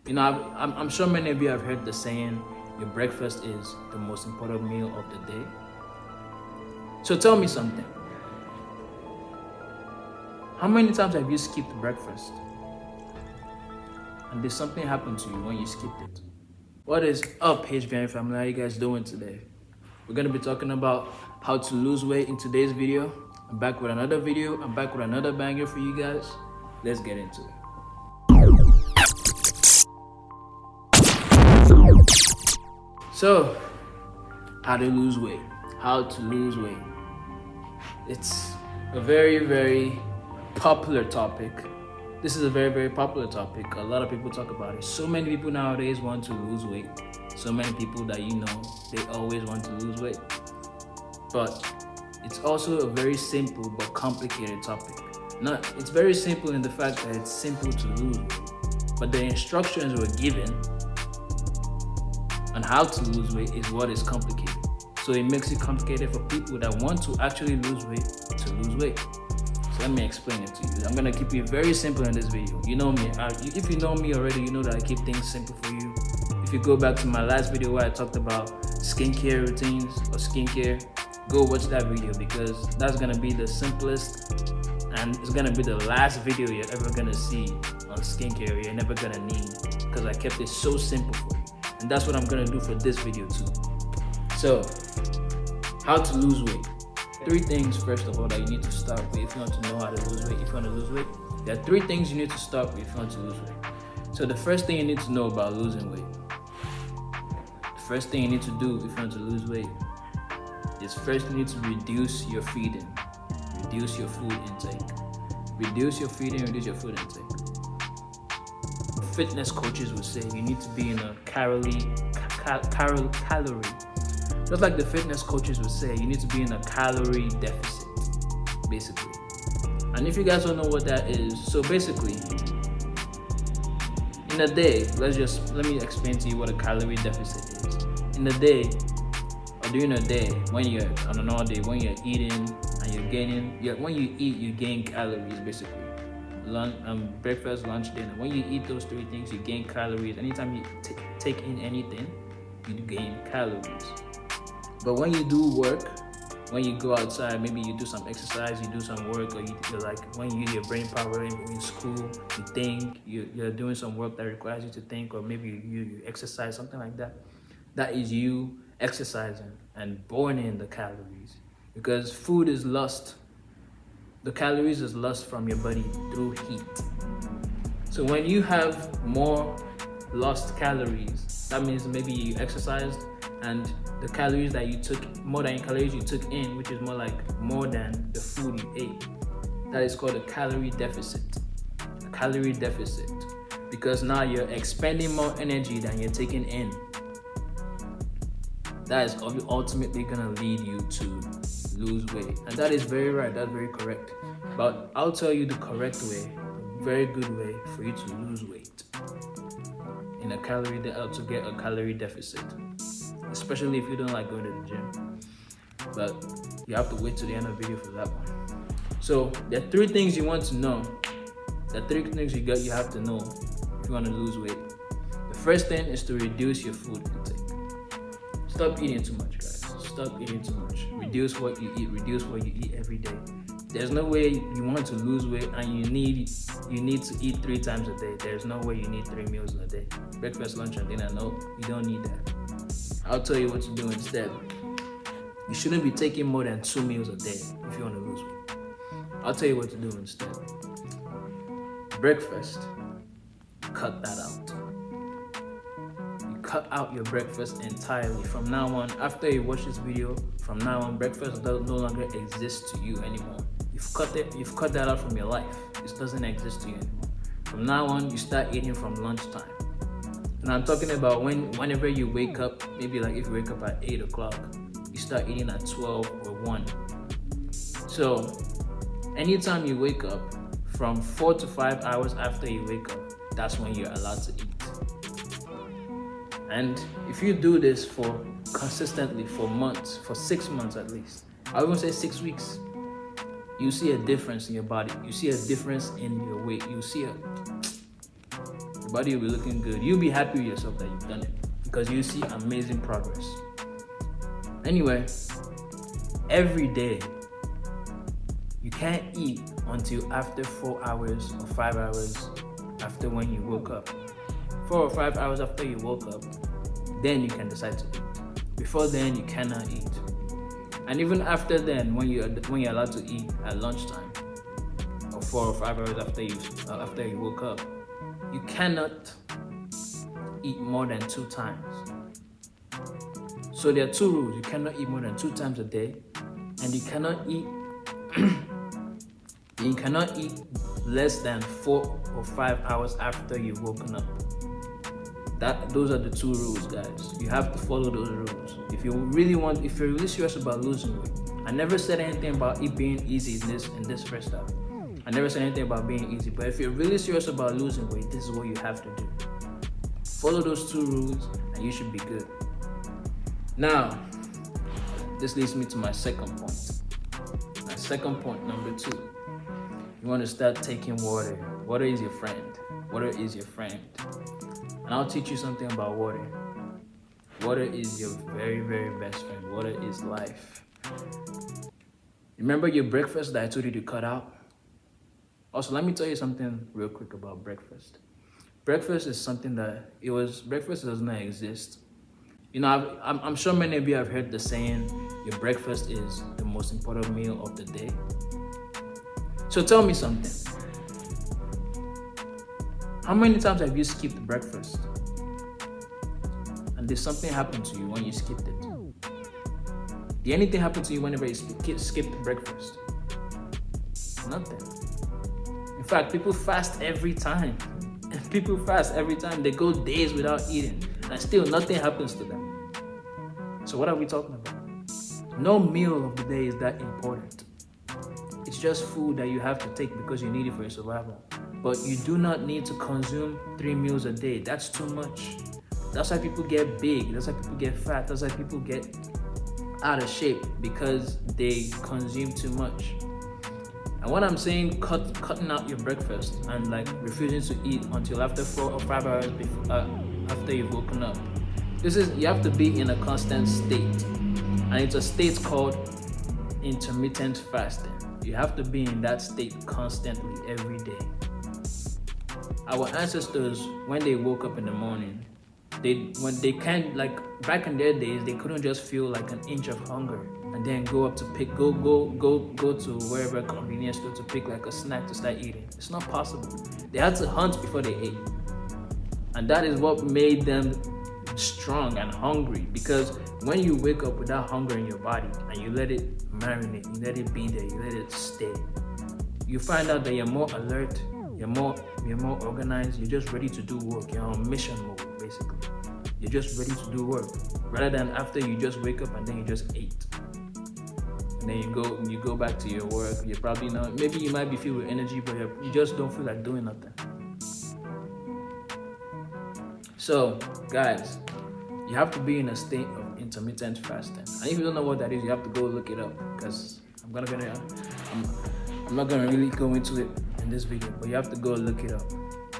I'm sure many of you have heard the saying, your breakfast is the most important meal of the day. So tell me something. How many times have you skipped breakfast? And did something happen to you when you skipped it? What is up, HBN family? How you guys doing today? We're gonna be talking about how to lose weight in today's video. I'm back with another video. I'm back with another banger for you guys. Let's get into it. So, how to lose weight? How to lose weight? It's a very, very popular topic. This is a very, very popular topic. A lot of people talk about it. So many people nowadays want to lose weight. So many people that they always want to lose weight. But it's also a very simple but complicated topic. It's very simple in the fact that it's simple to lose weight. But the instructions we're given on how to lose weight is what is complicated. So it makes it complicated for people that want to actually lose weight to lose weight. So let me explain it to you. I'm gonna keep it very simple in this video. You know me. If you know me already, you know that I keep things simple for you. If you go back to my last video where I talked about skincare routines or skincare, go watch that video because that's gonna be the simplest and it's gonna be the last video you're ever gonna see on skincare you're never gonna need because I kept it so simple for you. And that's what I'm gonna do for this video too. So, how to lose weight. 3 things, first of all, that you need to start with if you want to know how to lose weight. If you want to lose weight, there are 3 things you need to start with if you want to lose weight. So the first thing you need to know about losing weight, the first thing you need to do if you want to lose weight is first you need to reduce your feeding, reduce your food intake. Reduce your feeding, reduce your food intake. Fitness coaches would say you need to be in a calorie. Just like the fitness coaches would say, you need to be in a calorie deficit, basically. And if you guys don't know what that is, so basically, in a day, let me explain to you what a calorie deficit is. In a day, or during a day, when you're on a normal day, when you're eating and you're gaining, when you eat, you gain calories, basically. Breakfast, lunch, dinner. When you eat those 3 things, you gain calories. Anytime you take in anything, you gain calories. But when you do work, when you go outside, maybe you do some exercise, you do some work, or you're like when you use your brain power in school, you think, you're doing some work that requires you to think, or maybe you exercise, something like that. That is you exercising and burning the calories. Because food is lust. The calories is lost from your body through heat. So when you have more lost calories, that means maybe you exercised and the calories that you took, more than the calories you took in, which is more than the food you ate. That is called a calorie deficit. A calorie deficit. Because now you're expending more energy than you're taking in. That is ultimately gonna lead you to lose weight. And that is very right, that's very correct. But I'll tell you the correct way, a very good way for you to lose weight in to get a calorie deficit. Especially if you don't like going to the gym. But you have to wait till the end of the video for that one. So there are 3 things you want to know. There are 3 things you have to know if you want to lose weight. The first thing is to reduce your food intake. Stop eating too much, guys. Stop eating too much. Reduce what you eat. Reduce what you eat every day. There's no way you want to lose weight and you need to eat 3 times a day. There's no way you need 3 meals in a day. Breakfast, lunch, and dinner. No, you don't need that. I'll tell you what to do instead. You shouldn't be taking more than 2 meals a day if you want to lose weight. I'll tell you what to do instead. Breakfast, cut that out. Cut out your breakfast entirely. From now on, after you watch this video, from now on, breakfast no longer exists to you anymore. You've cut that out from your life. It doesn't exist to you anymore. From now on, you start eating from lunchtime. And I'm talking about whenever you wake up, maybe like if you wake up at 8 o'clock, you start eating at 12 or 1. So anytime you wake up, from 4 to 5 hours after you wake up, that's when you're allowed to eat. And if you do this consistently for months, for 6 months at least, I won't say 6 weeks, you see a difference in your body. You see a difference in your weight. You see body will be looking good. You'll be happy with yourself that you've done it because you see amazing progress. Anyway, every day, you can't eat until after 4 hours or 5 hours after when you woke up. 4 or 5 hours after you woke up, then you can decide to eat. Before then, you cannot eat. And even after then, when you're allowed to eat at lunchtime, or 4 or 5 hours after you woke up, you cannot eat more than 2 times. So there are 2 rules. You cannot eat more than 2 times a day, and you cannot eat less than 4 or 5 hours after you've woken up. Those are the 2 rules, guys. You have to follow those rules. If you're really serious about losing weight. I never said anything about it being easy in this first half. I never said anything about being easy, but if you're really serious about losing weight, this is what you have to do. Follow those 2 rules and you should be good. Now, this leads me to my second point. My second point, number 2. You want to start taking water. Water is your friend. Water is your friend. And I'll teach you something about water. Water is your very, very best friend. Water is life. Remember your breakfast that I told you to cut out? Also, let me tell you something real quick about breakfast. Breakfast is something breakfast does not exist. You know, I'm sure many of you have heard the saying, your breakfast is the most important meal of the day. So tell me something. How many times have you skipped breakfast? And did something happen to you when you skipped it? Did anything happen to you whenever you skipped breakfast? Nothing. In fact, people fast every time. People fast every time. They go days without eating, and still nothing happens to them. So what are we talking about? No meal of the day is that important. It's just food that you have to take because you need it for your survival. But you do not need to consume 3 meals a day. That's too much. That's why people get big. That's why people get fat. That's why people get out of shape, because they consume too much. And when I'm saying cutting out your breakfast and like refusing to eat until after 4 or 5 hours after you've woken up, you have to be in a constant state. And it's a state called intermittent fasting. You have to be in that state constantly every day. Our ancestors, when they woke up in the morning, back in their days, they couldn't just feel like an inch of hunger and then go up to go to wherever convenience store to pick like a snack to start eating. It's not possible. They had to hunt before they ate. And that is what made them strong and hungry, because when you wake up with that hunger in your body and you let it marinate, you let it be there, you let it stay, you find out that you're more alert, you're more organized, you're just ready to do work, you're on mission mode basically. You're just ready to do work, rather than after you just wake up and then you just ate. And then you go back to your work, you're probably not, maybe you might be filled with energy, but you just don't feel like doing nothing. So, guys, you have to be in a state of intermittent fasting. And if you don't know what that is, you have to go look it up, because I'm not gonna really go into it in this video, but you have to go look it up.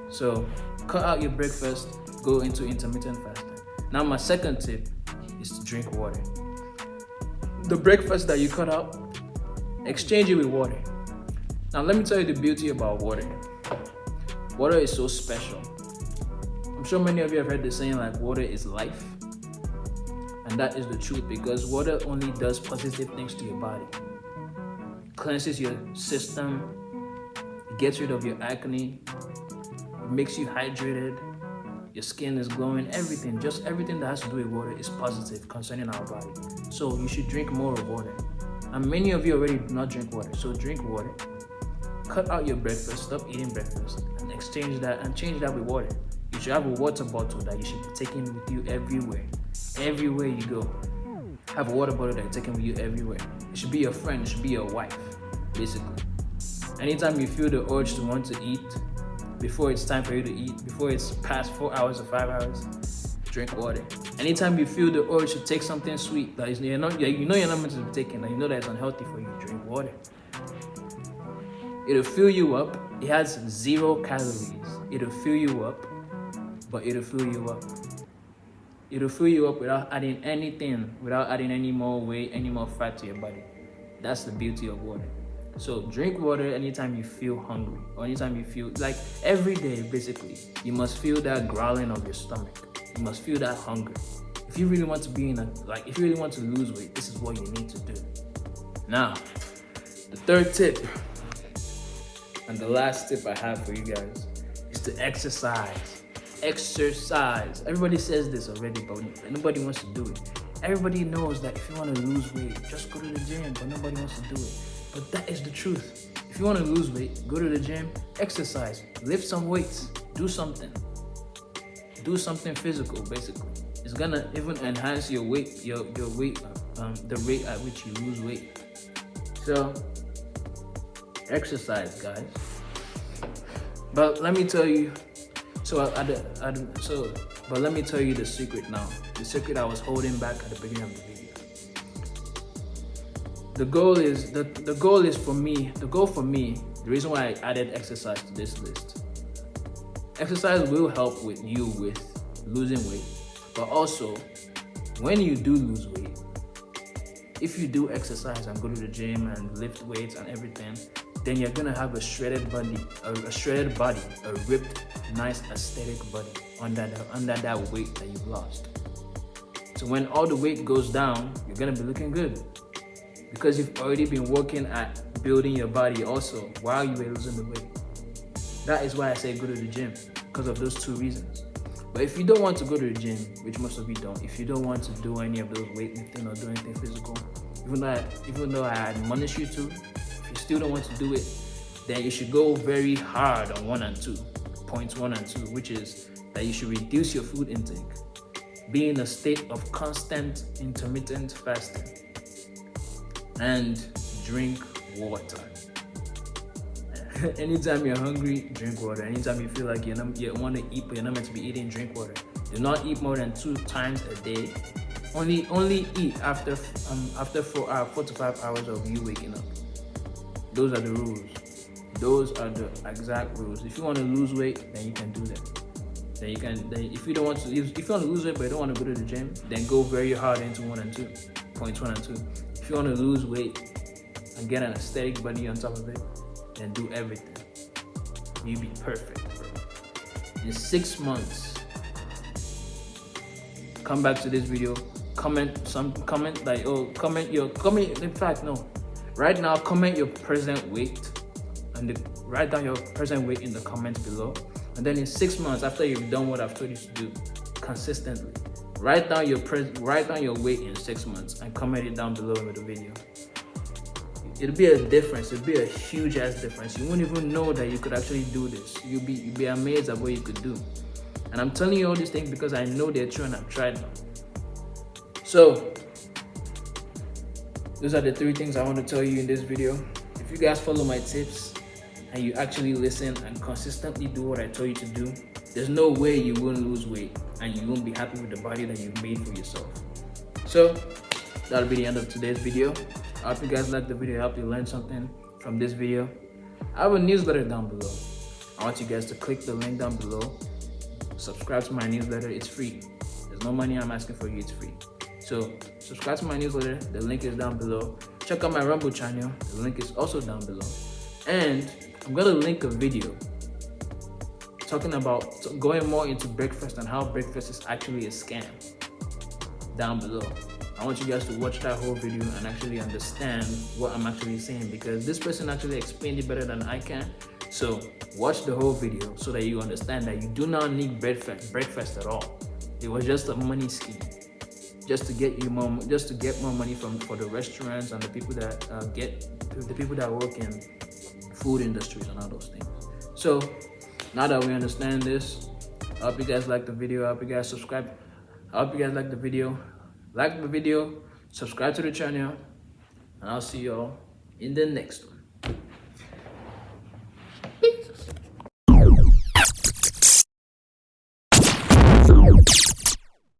So, cut out your breakfast, go into intermittent fasting. Now, my second tip is to drink water. The breakfast that you cut out, exchange it with water. Now, let me tell you the beauty about water. Water is so special. I'm sure many of you have heard the saying like water is life. And that is the truth, because water only does positive things to your body. It cleanses your system, it gets rid of your acne, it makes you hydrated, your skin is glowing, everything that has to do with water is positive concerning our body. So you should drink more of water. And many of you already do not drink water, so drink water. Cut out your breakfast, stop eating breakfast, and exchange that and change that with water. You should have a water bottle that you should be taking with you everywhere. Everywhere you go, have a water bottle that you're taking with you everywhere. It should be your friend, it should be your wife, basically. Anytime you feel the urge to want to eat, before it's time for you to eat, before it's past 4 hours or 5 hours, drink water. Anytime you feel the urge to take something sweet that you're not meant to be taking, and you know that it's unhealthy for you, drink water. It'll fill you up. It has 0 calories. It'll fill you up. but it'll fill you up. It'll fill you up without adding anything, without adding any more weight, any more fat to your body. That's the beauty of water. So drink water anytime you feel hungry, or anytime you feel like every day, basically. You must feel that growling of your stomach. You must feel that hunger. If you really want to be if you really want to lose weight, this is what you need to do. Now, the third tip and the last tip I have for you guys is to exercise. Exercise. Everybody says this already, but nobody wants to do it. Everybody knows that if you want to lose weight, just go to the gym, but nobody wants to do it. But that is the truth. If you want to lose weight, go to the gym, exercise, lift some weights, do something. Do something physical, basically. It's gonna even enhance your weight, your weight, the rate at which you lose weight. So, exercise, guys. But let me tell you. But let me tell you the secret now. The secret I was holding back at the beginning of the video. The goal for me. The reason why I added exercise to this list. Exercise will help with losing weight, but also when you do lose weight, if you do exercise and go to the gym and lift weights and everything, then you're gonna have a shredded body, a ripped, nice, aesthetic body under that weight that you've lost. So when all the weight goes down, you're gonna be looking good because you've already been working at building your body also while you were losing the weight. That is why I say go to the gym, because of those two reasons. But if you don't want to go to the gym, which most of you don't, if you don't want to do any of those weightlifting or do anything physical, even though I admonish you to, if you still don't want to do it, then you should go very hard on points 1 and 2, which is that you should reduce your food intake, be in a state of constant intermittent fasting, and drink water. Anytime you're hungry, drink water. Anytime you feel like you want to eat but you're not meant to be eating, drink water. Do not eat more than 2 times a day. Only eat after 4 to 5 hours of you waking up. Those are the rules. Those are the exact rules. If you want to lose weight, then you can do that. If you want to lose weight but you don't want to go to the gym, then go very hard into points 1 and 2. If you want to lose weight and get an aesthetic body on top of it, then do everything. You'll be perfect, bro. In 6 months, come back to this video, comment right now, comment your present weight and write down your present weight in the comments below. And then in 6 months, after you've done what I've told you to do consistently, write down your weight in 6 months and comment it down below with the video. It'll be a difference. It'll be a huge ass difference. You won't even know that you could actually do this. You'll be amazed at what you could do. And I'm telling you all these things because I know they're true and I've tried them. So those are the 3 things I want to tell you in this video. If you guys follow my tips and you actually listen and consistently do what I told you to do, there's no way you won't lose weight and you won't be happy with the body that you've made for yourself. So that'll be the end of today's video. I hope you guys liked the video. I hope you learned something from this video. I have a newsletter down below. I want you guys to click the link down below. Subscribe to my newsletter. It's free. There's no money I'm asking for you. It's free. So subscribe to my newsletter. The link is down below. Check out my Rumble channel. The link is also down below. And I'm going to link a video talking about going more into breakfast and how breakfast is actually a scam down below. I want you guys to watch that whole video and actually understand what I'm actually saying, because this person actually explained it better than I can. So watch the whole video so that you understand that you do not need breakfast at all. It was just a money scheme, just to get more money for the restaurants and the people that work in food industries and all those things. So now that we understand this, I hope you guys like the video. I hope you guys subscribe. I hope you guys like the video. Like the video, subscribe to the channel, and I'll see y'all in the next one.